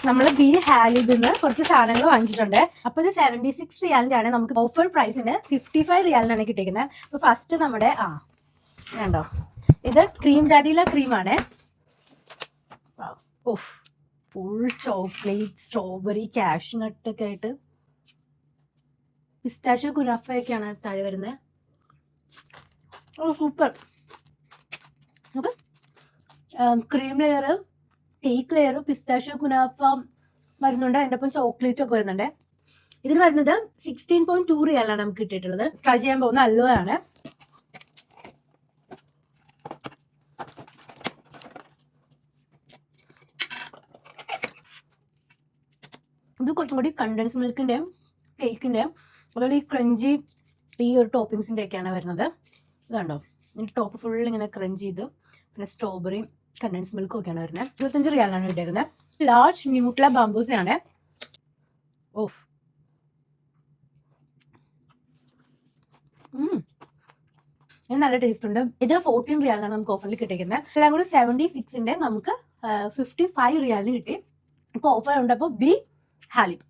നമ്മൾ ബി ഹാലിബിന്ന് കുറച്ച് സാധനങ്ങൾ വാങ്ങിച്ചിട്ടുണ്ട്. അപ്പോൾ ഇത് 76 റിയാലിന്റെ ആണ്. നമുക്ക് ഓഫർ പ്രൈസിന് 55 റിയാലിനാണ് കിട്ടിയിരിക്കുന്നത്. അപ്പോൾ ഫസ്റ്റ് നമ്മുടെ കണ്ടോ, ഇത് ക്രീം ഡാഡില ക്രീമാണ്. Of, full chocolate, strawberry, cashew nut ഒക്കെ ആയിട്ട് പിസ്താഷ്യോ കുനാഫയൊക്കെയാണ് താഴെ വരുന്നത്. ഓ സൂപ്പർ. നമുക്ക് cream layer, cake layer, pistachio kunafa വരുന്നുണ്ട്. അതിൻ്റെ ഒപ്പം ചോക്ലേറ്റ് ഒക്കെ വരുന്നുണ്ട്. ഇതിന് വരുന്നത് 16.2 റിയാലാണ് നമുക്ക് കിട്ടിയിട്ടുള്ളത്. ട്രൈ ചെയ്യാൻ പോകുന്ന അല്ലോ ആണ്. ഇത് കുറച്ചും കൂടി കണ്ടൻസ് മിൽക്കിൻ്റെയും കേക്കിൻ്റെയും അതുപോലെ ഈ ക്രഞ്ചി ഈ ഒരു ടോപ്പിങ്സിൻ്റെ ഒക്കെയാണ് വരുന്നത്. ഇതുണ്ടോ, ഇതിൻ്റെ ടോപ്പ് ഫുൾ ഇങ്ങനെ ക്രഞ്ച് ചെയ്ത്, പിന്നെ സ്ട്രോബെറി കണ്ടൻസ് മിൽക്കും ഒക്കെയാണ് വരുന്നത്. 25 റിയാലാണ് കിട്ടിയിരിക്കുന്നത്. ലാർജ് ന്യൂട്ല ബാംബൂസ് ആണ്. ഓഫ്, ഇത് നല്ല ടേസ്റ്റ് ഉണ്ട്. ഇത് 14 റിയാലാണ് നമുക്ക് ഓഫറിൽ കിട്ടിയിരിക്കുന്നത്. എല്ലാം കൂടി 76ന്റെ നമുക്ക് 55 റിയാലിന് കിട്ടി. ഇപ്പോൾ ഓഫർ ഉണ്ട്. അപ്പോൾ ബി ഹാലിബ്.